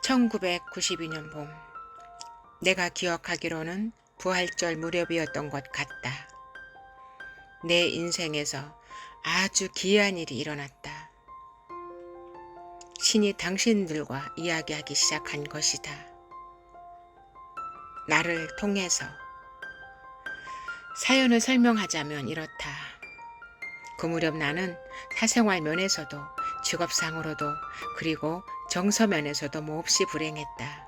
1992년 봄, 내가 기억하기로는 부활절 무렵이었던 것 같다. 내 인생에서 아주 기이한 일이 일어났다. 신이 당신들과 이야기하기 시작한 것이다. 나를 통해서. 사연을 설명하자면 이렇다. 그 무렵 나는 사생활 면에서도 직업상으로도 그리고 정서 면에서도 몹시 불행했다.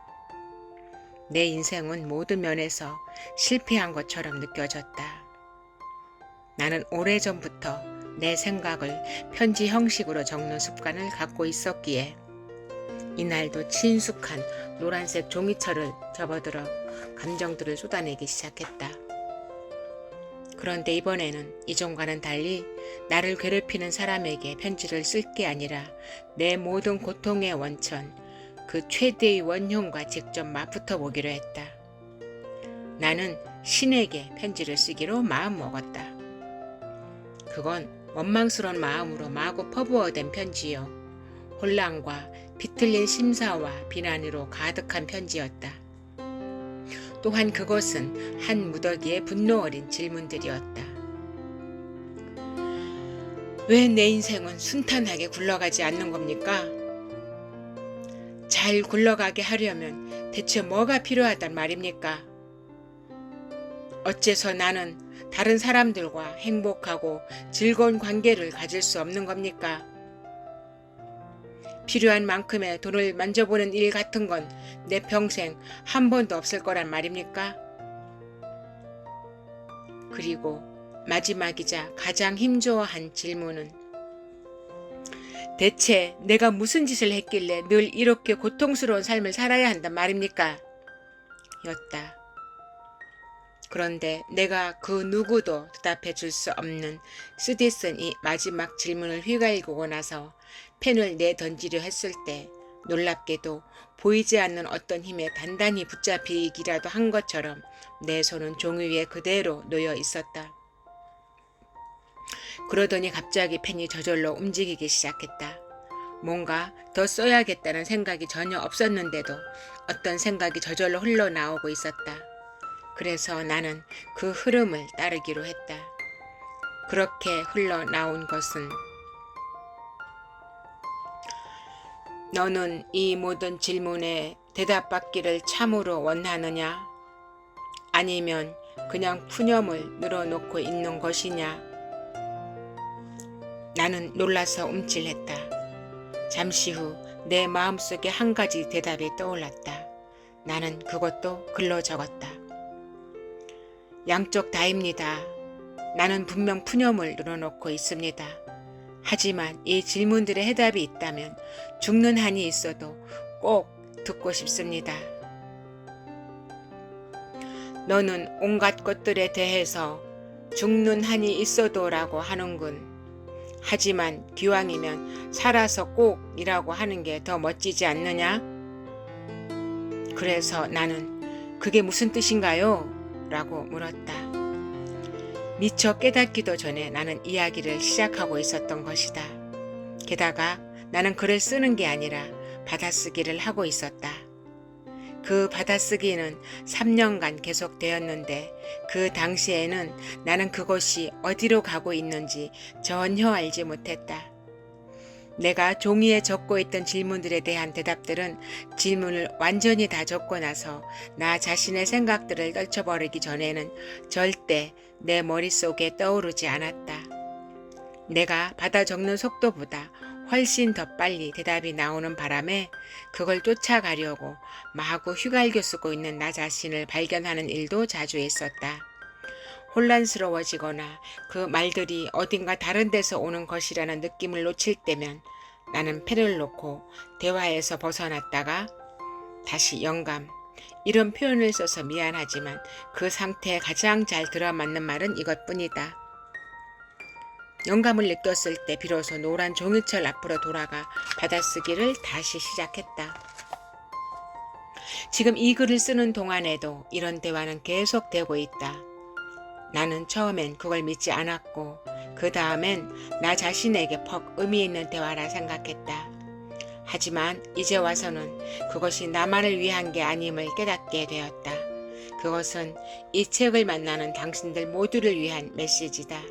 내 인생은 모든 면에서 실패한 것처럼 느껴졌다. 나는 오래전부터 내 생각을 편지 형식으로 적는 습관을 갖고 있었기에 이날도 친숙한 노란색 종이철을 접어들어 감정들을 쏟아내기 시작했다. 그런데 이번에는 이전과는 달리 나를 괴롭히는 사람에게 편지를 쓸 게 아니라 내 모든 고통의 원천, 그 최대의 원흉과 직접 맞붙어 보기로 했다. 나는 신에게 편지를 쓰기로 마음먹었다. 그건 원망스러운 마음으로 마구 퍼부어댄 편지요. 혼란과 비틀린 심사와 비난으로 가득한 편지였다. 또한 그것은 한 무더기의 분노 어린 질문들이었다. 왜 내 인생은 순탄하게 굴러가지 않는 겁니까? 잘 굴러가게 하려면 대체 뭐가 필요하단 말입니까? 어째서 나는 다른 사람들과 행복하고 즐거운 관계를 가질 수 없는 겁니까? 필요한 만큼의 돈을 만져보는 일 같은 건 내 평생 한 번도 없을 거란 말입니까? 그리고 마지막이자 가장 힘줘한 질문은 대체 내가 무슨 짓을 했길래 늘 이렇게 고통스러운 삶을 살아야 한단 말입니까? 였다. 그런데 내가 그 누구도 대답해 줄 수 없는 쓰디쓴 이 마지막 질문을 휘갈기고 나서 펜을 내던지려 했을 때 놀랍게도 보이지 않는 어떤 힘에 단단히 붙잡히기라도 한 것처럼 내 손은 종이 위에 그대로 놓여 있었다. 그러더니 갑자기 펜이 저절로 움직이기 시작했다. 뭔가 더 써야겠다는 생각이 전혀 없었는데도 어떤 생각이 저절로 흘러나오고 있었다. 그래서 나는 그 흐름을 따르기로 했다. 그렇게 흘러나온 것은 너는 이 모든 질문에 대답받기를 참으로 원하느냐? 아니면 그냥 푸념을 늘어놓고 있는 것이냐? 나는 놀라서 움찔했다. 잠시 후 내 마음속에 한 가지 대답이 떠올랐다. 나는 그것도 글로 적었다. 양쪽 다입니다. 나는 분명 푸념을 늘어놓고 있습니다. 하지만 이 질문들의 해답이 있다면 죽는 한이 있어도 꼭 듣고 싶습니다. 너는 온갖 것들에 대해서 죽는 한이 있어도 라고 하는군. 하지만 기왕이면 살아서 꼭 이라고 하는 게 더 멋지지 않느냐? 그래서 나는 그게 무슨 뜻인가요? 라고 물었다. 미처 깨닫기도 전에 나는 이야기를 시작하고 있었던 것이다. 게다가 나는 글을 쓰는 게 아니라 받아쓰기를 하고 있었다. 그 받아쓰기는 3년간 계속되었는데 그 당시에는 나는 그것이 어디로 가고 있는지 전혀 알지 못했다. 내가 종이에 적고 있던 질문들에 대한 대답들은 질문을 완전히 다 적고 나서 나 자신의 생각들을 떨쳐버리기 전에는 절대 내 머릿속에 떠오르지 않았다. 내가 받아 적는 속도보다 훨씬 더 빨리 대답이 나오는 바람에 그걸 쫓아가려고 마구 휘갈겨 쓰고 있는 나 자신을 발견하는 일도 자주 있었다. 혼란스러워지거나 그 말들이 어딘가 다른 데서 오는 것이라는 느낌을 놓칠 때면 나는 펜을 놓고 대화에서 벗어났다가 다시 영감, 이런 표현을 써서 미안하지만 그 상태에 가장 잘 들어맞는 말은 이것뿐이다. 영감을 느꼈을 때 비로소 노란 종이철 앞으로 돌아가 받아쓰기를 다시 시작했다. 지금 이 글을 쓰는 동안에도 이런 대화는 계속되고 있다. 나는 처음엔 그걸 믿지 않았고 그 다음엔 나 자신에게 퍽 의미 있는 대화라 생각했다. 하지만 이제 와서는 그것이 나만을 위한 게 아님을 깨닫게 되었다. 그것은 이 책을 만나는 당신들 모두를 위한 메시지다.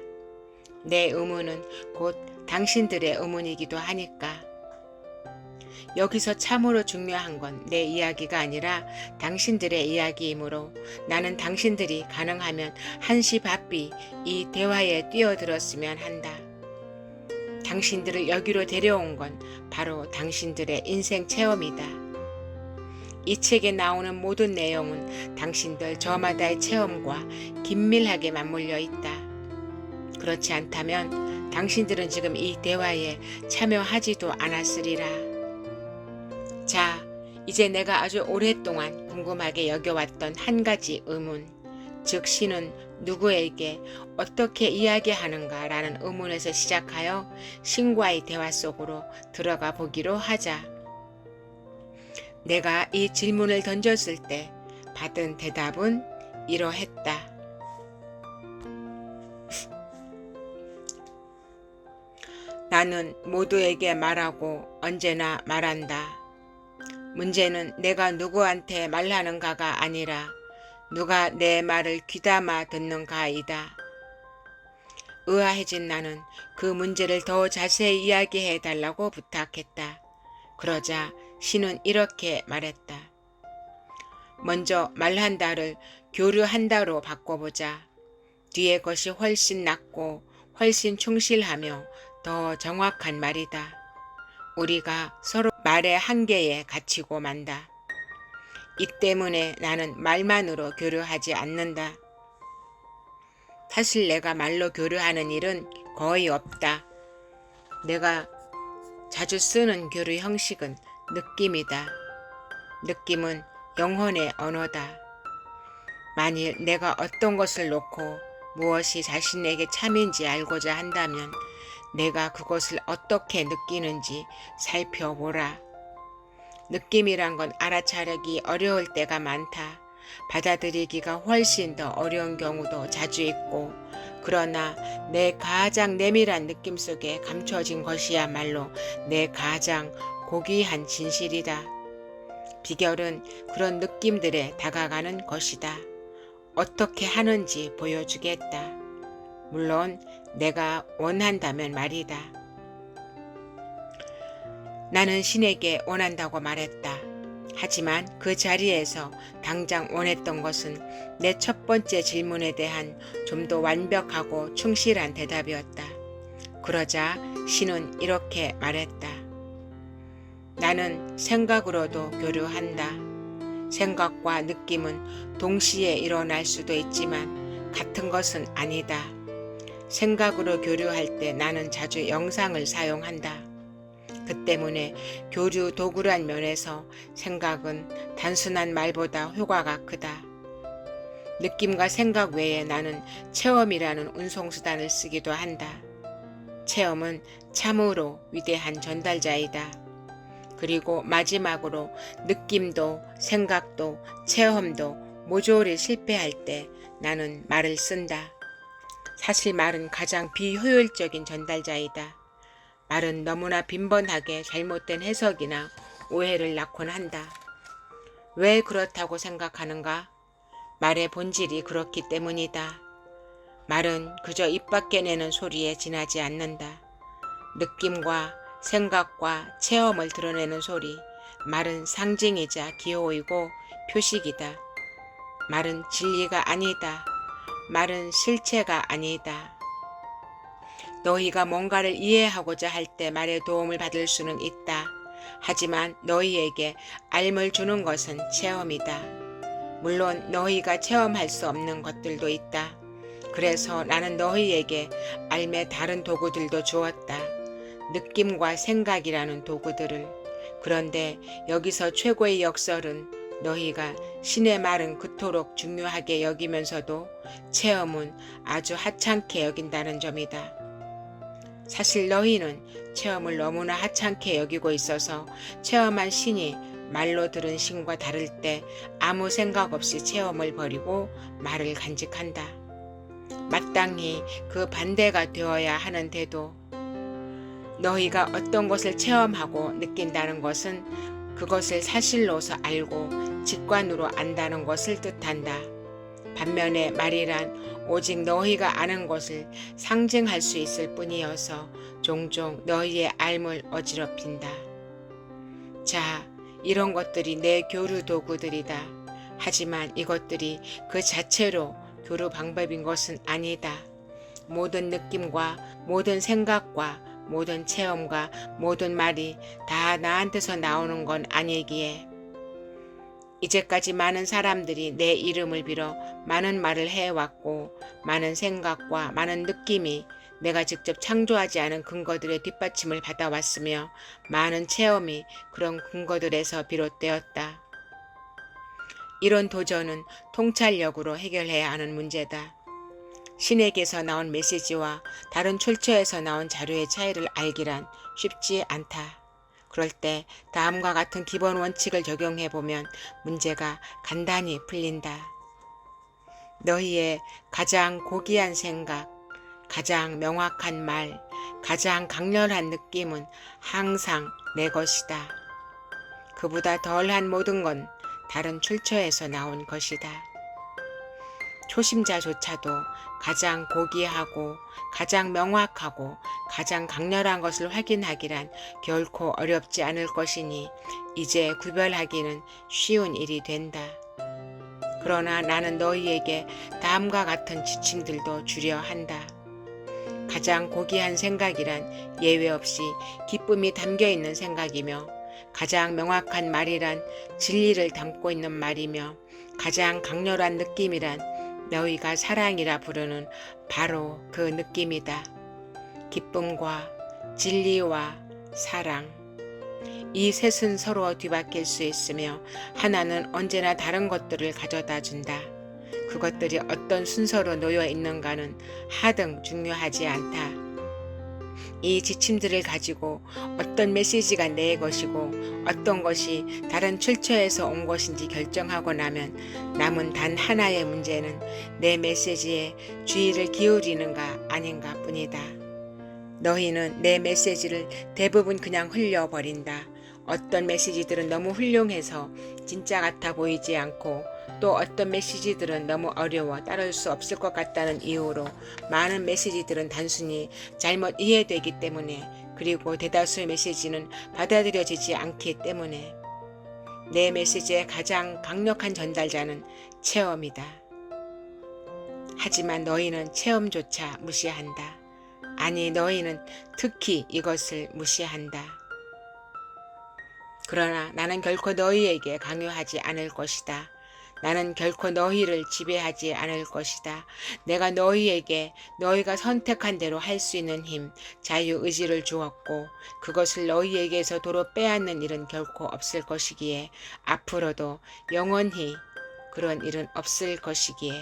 내 의문은 곧 당신들의 의문이기도 하니까. 여기서 참으로 중요한 건 내 이야기가 아니라 당신들의 이야기이므로 나는 당신들이 가능하면 한시 바삐 이 대화에 뛰어들었으면 한다. 당신들을 여기로 데려온 건 바로 당신들의 인생 체험이다. 이 책에 나오는 모든 내용은 당신들 저마다의 체험과 긴밀하게 맞물려 있다. 그렇지 않다면 당신들은 지금 이 대화에 참여하지도 않았으리라. 자, 이제 내가 아주 오랫동안 궁금하게 여겨왔던 한 가지 의문, 즉 신은 누구에게 어떻게 이야기하는가 라는 의문에서 시작하여 신과의 대화 속으로 들어가 보기로 하자. 내가 이 질문을 던졌을 때 받은 대답은 이러했다. 나는 모두에게 말하고 언제나 말한다. 문제는 내가 누구한테 말하는가가 아니라 누가 내 말을 귀담아 듣는가이다. 의아해진 나는 그 문제를 더 자세히 이야기해 달라고 부탁했다. 그러자 신은 이렇게 말했다. 먼저 말한다를 교류한다로 바꿔보자. 뒤에 것이 훨씬 낫고 훨씬 충실하며 더 정확한 말이다. 우리가 서로 말의 한계에 갇히고 만다. 이 때문에 나는 말만으로 교류하지 않는다. 사실 내가 말로 교류하는 일은 거의 없다. 내가 자주 쓰는 교류 형식은 느낌이다. 느낌은 영혼의 언어다. 만일 내가 어떤 것을 놓고 무엇이 자신에게 참인지 알고자 한다면 내가 그것을 어떻게 느끼는지 살펴보라. 느낌이란 건 알아차리기 어려울 때가 많다. 받아들이기가 훨씬 더 어려운 경우도 자주 있고, 그러나 내 가장 내밀한 느낌 속에 감춰진 것이야말로 내 가장 고귀한 진실이다. 비결은 그런 느낌들에 다가가는 것이다. 어떻게 하는지 보여주겠다. 물론 내가 원한다면 말이다. 나는 신에게 원한다고 말했다. 하지만 그 자리에서 당장 원했던 것은 내 첫 번째 질문에 대한 좀 더 완벽하고 충실한 대답이었다. 그러자 신은 이렇게 말했다. 나는 생각으로도 교류한다. 생각과 느낌은 동시에 일어날 수도 있지만 같은 것은 아니다. 생각으로 교류할 때 나는 자주 영상을 사용한다. 그 때문에 교류 도구란 면에서 생각은 단순한 말보다 효과가 크다. 느낌과 생각 외에 나는 체험이라는 운송수단을 쓰기도 한다. 체험은 참으로 위대한 전달자이다. 그리고 마지막으로 느낌도 생각도 체험도 모조리 실패할 때 나는 말을 쓴다. 사실 말은 가장 비효율적인 전달자이다. 말은 너무나 빈번하게 잘못된 해석이나 오해를 낳곤 한다. 왜 그렇다고 생각하는가? 말의 본질이 그렇기 때문이다. 말은 그저 입 밖에 내는 소리에 지나지 않는다. 느낌과 생각과 체험을 드러내는 소리, 말은 상징이자 기호이고 표식이다. 말은 진리가 아니다. 말은 실체가 아니다. 너희가 뭔가를 이해하고자 할 때 말의 도움을 받을 수는 있다. 하지만 너희에게 알을 주는 것은 체험이다. 물론 너희가 체험할 수 없는 것들도 있다. 그래서 나는 너희에게 알의 다른 도구들도 주었다. 느낌과 생각이라는 도구들을. 그런데 여기서 최고의 역설은 너희가 신의 말은 그토록 중요하게 여기면서도 체험은 아주 하찮게 여긴다는 점이다. 사실 너희는 체험을 너무나 하찮게 여기고 있어서 체험한 신이 말로 들은 신과 다를 때 아무 생각 없이 체험을 버리고 말을 간직한다. 마땅히 그 반대가 되어야 하는데도 너희가 어떤 것을 체험하고 느낀다는 것은 그것을 사실로서 알고 직관으로 안다는 것을 뜻한다. 반면에 말이란 오직 너희가 아는 것을 상징할 수 있을 뿐이어서 종종 너희의 알을 어지럽힌다. 자, 이런 것들이 내 교류 도구들이다. 하지만 이것들이 그 자체로 교류 방법인 것은 아니다. 모든 느낌과 모든 생각과 모든 체험과 모든 말이 다 나한테서 나오는 건 아니기에 이제까지 많은 사람들이 내 이름을 빌어 많은 말을 해왔고 많은 생각과 많은 느낌이 내가 직접 창조하지 않은 근거들의 뒷받침을 받아왔으며 많은 체험이 그런 근거들에서 비롯되었다. 이런 도전은 통찰력으로 해결해야 하는 문제다. 신에게서 나온 메시지와 다른 출처에서 나온 자료의 차이를 알기란 쉽지 않다. 그럴 때 다음과 같은 기본 원칙을 적용해보면 문제가 간단히 풀린다. 너희의 가장 고귀한 생각, 가장 명확한 말, 가장 강렬한 느낌은 항상 내 것이다. 그보다 덜한 모든 건 다른 출처에서 나온 것이다. 초심자조차도 가장 고귀하고 가장 명확하고 가장 강렬한 것을 확인하기란 결코 어렵지 않을 것이니 이제 구별하기는 쉬운 일이 된다. 그러나 나는 너희에게 다음과 같은 지침들도 주려 한다. 가장 고귀한 생각이란 예외 없이 기쁨이 담겨있는 생각이며 가장 명확한 말이란 진리를 담고 있는 말이며 가장 강렬한 느낌이란 너희가 사랑이라 부르는 바로 그 느낌이다. 기쁨과 진리와 사랑. 이 셋은 서로 뒤바뀔 수 있으며 하나는 언제나 다른 것들을 가져다 준다. 그것들이 어떤 순서로 놓여 있는가는 하등 중요하지 않다. 이 지침들을 가지고 어떤 메시지가 내 것이고 어떤 것이 다른 출처에서 온 것인지 결정하고 나면 남은 단 하나의 문제는 내 메시지에 주의를 기울이는가 아닌가 뿐이다. 너희는 내 메시지를 대부분 그냥 흘려버린다. 어떤 메시지들은 너무 훌륭해서 진짜 같아 보이지 않고 또 어떤 메시지들은 너무 어려워 따를 수 없을 것 같다는 이유로 많은 메시지들은 단순히 잘못 이해되기 때문에 그리고 대다수의 메시지는 받아들여지지 않기 때문에 내 메시지의 가장 강력한 전달자는 체험이다. 하지만 너희는 체험조차 무시한다. 아니 너희는 특히 이것을 무시한다. 그러나 나는 결코 너희에게 강요하지 않을 것이다. 나는 결코 너희를 지배하지 않을 것이다. 내가 너희에게 너희가 선택한 대로 할 수 있는 힘, 자유의지를 주었고 그것을 너희에게서 도로 빼앗는 일은 결코 없을 것이기에 앞으로도 영원히 그런 일은 없을 것이기에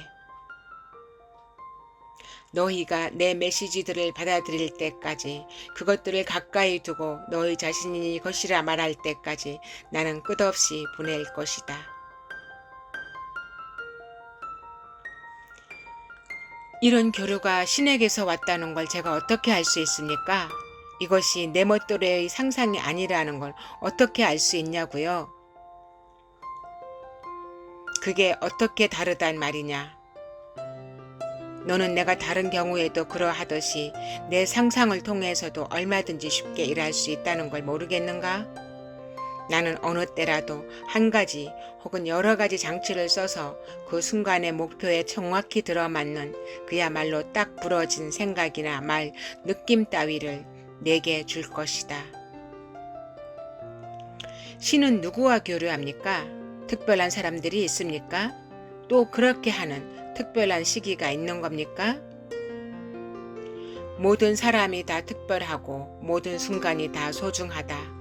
너희가 내 메시지들을 받아들일 때까지 그것들을 가까이 두고 너희 자신이 것이라 말할 때까지 나는 끝없이 보낼 것이다. 이런 교류가 신에게서 왔다는 걸 제가 어떻게 알 수 있습니까? 이것이 내 멋대로의 상상이 아니라는 걸 어떻게 알 수 있냐고요? 그게 어떻게 다르단 말이냐? 너는 내가 다른 경우에도 그러하듯이 내 상상을 통해서도 얼마든지 쉽게 일할 수 있다는 걸 모르겠는가? 나는 어느 때라도 한 가지 혹은 여러 가지 장치를 써서 그 순간의 목표에 정확히 들어맞는 그야말로 딱 부러진 생각이나 말, 느낌 따위를 내게 줄 것이다. 신은 누구와 교류합니까? 특별한 사람들이 있습니까? 또 그렇게 하는 특별한 시기가 있는 겁니까? 모든 사람이 다 특별하고 모든 순간이 다 소중하다.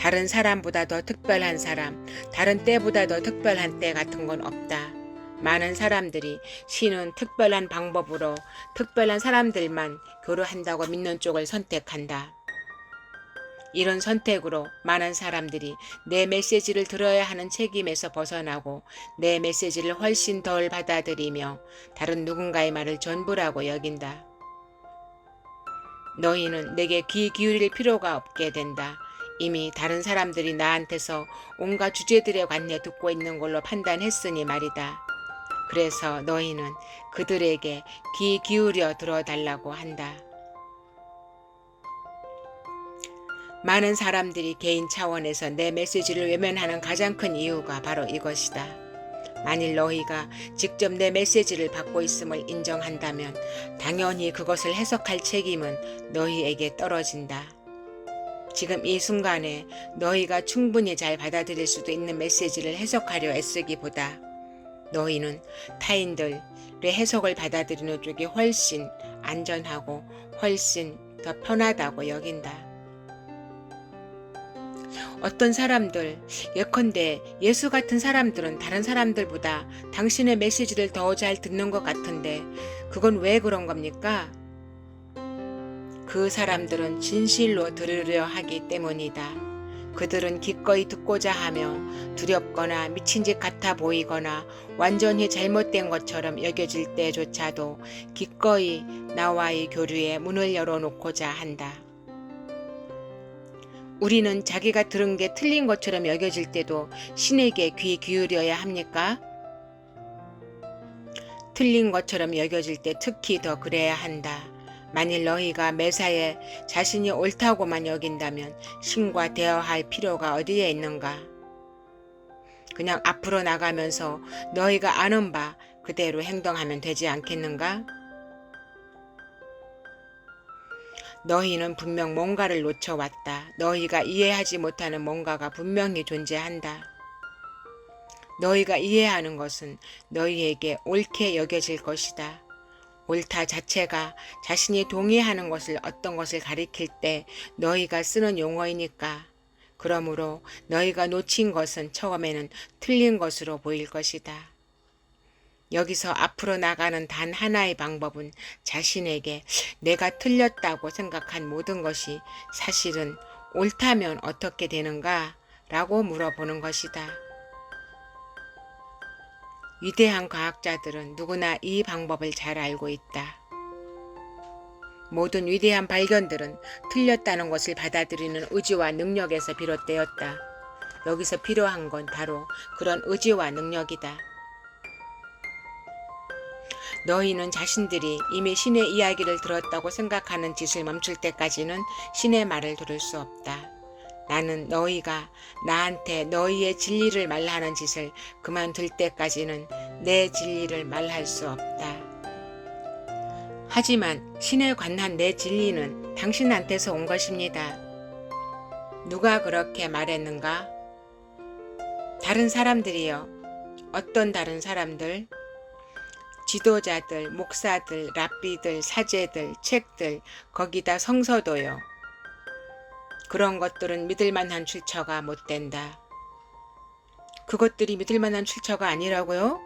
다른 사람보다 더 특별한 사람, 다른 때보다 더 특별한 때 같은 건 없다. 많은 사람들이 신은 특별한 방법으로 특별한 사람들만 교류한다고 믿는 쪽을 선택한다. 이런 선택으로 많은 사람들이 내 메시지를 들어야 하는 책임에서 벗어나고 내 메시지를 훨씬 덜 받아들이며 다른 누군가의 말을 전부라고 여긴다. 너희는 내게 귀 기울일 필요가 없게 된다. 이미 다른 사람들이 나한테서 온갖 주제들에 관해 듣고 있는 걸로 판단했으니 말이다. 그래서 너희는 그들에게 귀 기울여 들어달라고 한다. 많은 사람들이 개인 차원에서 내 메시지를 외면하는 가장 큰 이유가 바로 이것이다. 만일 너희가 직접 내 메시지를 받고 있음을 인정한다면 당연히 그것을 해석할 책임은 너희에게 떨어진다. 지금 이 순간에 너희가 충분히 잘 받아들일 수도 있는 메시지를 해석하려 애쓰기보다 너희는 타인들의 해석을 받아들이는 쪽이 훨씬 안전하고 훨씬 더 편하다고 여긴다. 어떤 사람들, 예컨대 예수 같은 사람들은 다른 사람들보다 당신의 메시지를 더 잘 듣는 것 같은데 그건 왜 그런 겁니까? 그 사람들은 진실로 들으려 하기 때문이다. 그들은 기꺼이 듣고자 하며 두렵거나 미친 짓 같아 보이거나 완전히 잘못된 것처럼 여겨질 때조차도 기꺼이 나와의 교류에 문을 열어놓고자 한다. 우리는 자기가 들은 게 틀린 것처럼 여겨질 때도 신에게 귀 기울여야 합니까? 틀린 것처럼 여겨질 때 특히 더 그래야 한다. 만일 너희가 매사에 자신이 옳다고만 여긴다면 신과 대화할 필요가 어디에 있는가? 그냥 앞으로 나가면서 너희가 아는 바 그대로 행동하면 되지 않겠는가? 너희는 분명 뭔가를 놓쳐왔다. 너희가 이해하지 못하는 뭔가가 분명히 존재한다. 너희가 이해하는 것은 너희에게 옳게 여겨질 것이다. 옳다 자체가 자신이 동의하는 것을 어떤 것을 가리킬 때 너희가 쓰는 용어이니까. 그러므로 너희가 놓친 것은 처음에는 틀린 것으로 보일 것이다. 여기서 앞으로 나가는 단 하나의 방법은 자신에게 내가 틀렸다고 생각한 모든 것이 사실은 옳다면 어떻게 되는가? 라고 물어보는 것이다. 위대한 과학자들은 누구나 이 방법을 잘 알고 있다. 모든 위대한 발견들은 틀렸다는 것을 받아들이는 의지와 능력에서 비롯되었다. 여기서 필요한 건 바로 그런 의지와 능력이다. 너희는 자신들이 이미 신의 이야기를 들었다고 생각하는 짓을 멈출 때까지는 신의 말을 들을 수 없다. 나는 너희가 나한테 너희의 진리를 말하는 짓을 그만둘 때까지는 내 진리를 말할 수 없다. 하지만 신에 관한 내 진리는 당신한테서 온 것입니다. 누가 그렇게 말했는가? 다른 사람들이요. 어떤 다른 사람들? 지도자들, 목사들, 랍비들, 사제들, 책들, 거기다 성서도요. 그런 것들은 믿을만한 출처가 못 된다. 그것들이 믿을만한 출처가 아니라고요?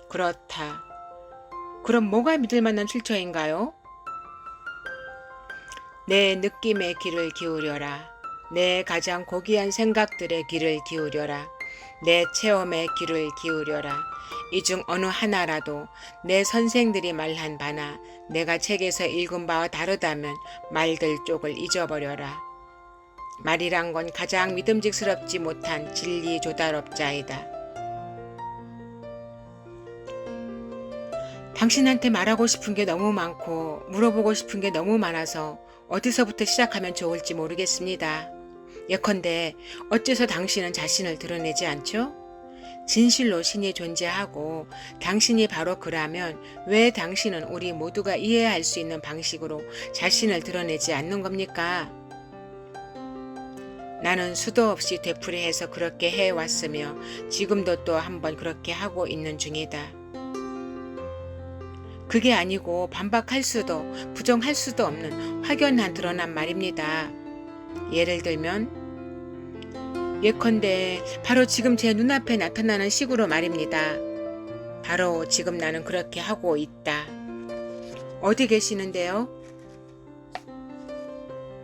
그렇다. 그럼 뭐가 믿을만한 출처인가요? 내 느낌의 귀를 기울여라. 내 가장 고귀한 생각들의 귀를 기울여라. 내 체험의 귀를 기울여라. 이 중 어느 하나라도 내 선생들이 말한 바나 내가 책에서 읽은 바와 다르다면 말들 쪽을 잊어버려라. 말이란 건 가장 믿음직스럽지 못한 진리 조달업자이다. 당신한테 말하고 싶은 게 너무 많고 물어보고 싶은 게 너무 많아서 어디서부터 시작하면 좋을지 모르겠습니다. 예컨대 어째서 당신은 자신을 드러내지 않죠? 진실로 신이 존재하고 당신이 바로 그라면 왜 당신은 우리 모두가 이해할 수 있는 방식으로 자신을 드러내지 않는 겁니까? 나는 수도 없이 되풀이해서 그렇게 해왔으며 지금도 또 한번 그렇게 하고 있는 중이다. 그게 아니고 반박할 수도 부정할 수도 없는 확연한 드러난 말입니다. 예를 들면 예컨대 바로 지금 제 눈앞에 나타나는 식으로 말입니다. 바로 지금 나는 그렇게 하고 있다. 어디 계시는데요?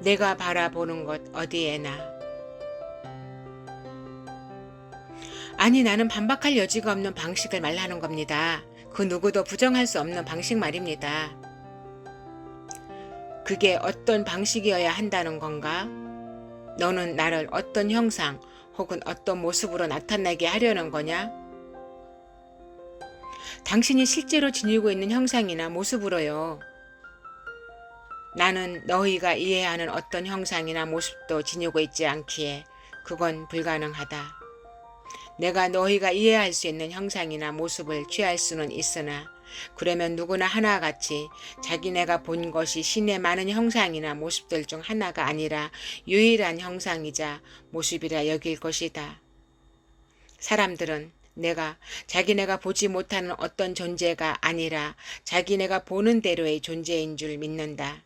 내가 바라보는 것 어디에나. 아니 나는 반박할 여지가 없는 방식을 말하는 겁니다. 그 누구도 부정할 수 없는 방식 말입니다. 그게 어떤 방식이어야 한다는 건가? 너는 나를 어떤 형상 혹은 어떤 모습으로 나타나게 하려는 거냐? 당신이 실제로 지니고 있는 형상이나 모습으로요. 나는 너희가 이해하는 어떤 형상이나 모습도 지니고 있지 않기에 그건 불가능하다. 내가 너희가 이해할 수 있는 형상이나 모습을 취할 수는 있으나 그러면 누구나 하나같이 자기네가 본 것이 신의 많은 형상이나 모습들 중 하나가 아니라 유일한 형상이자 모습이라 여길 것이다. 사람들은 내가 자기네가 보지 못하는 어떤 존재가 아니라 자기네가 보는 대로의 존재인 줄 믿는다.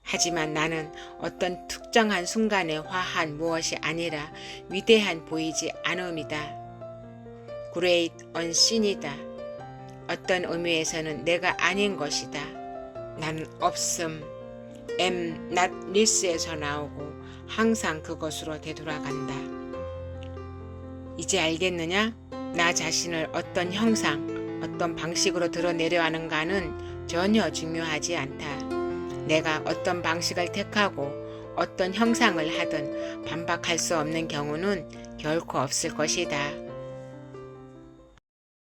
하지만 나는 어떤 특정한 순간의 화한 무엇이 아니라 위대한 보이지 않음이다. Great Unseen이다. 어떤 의미에서는 내가 아닌 것이다. 나는 없음, am not this에서 나오고 항상 그것으로 되돌아간다. 이제 알겠느냐? 나 자신을 어떤 형상, 어떤 방식으로 드러내려 하는가는 전혀 중요하지 않다. 내가 어떤 방식을 택하고 어떤 형상을 하든 반박할 수 없는 경우는 결코 없을 것이다.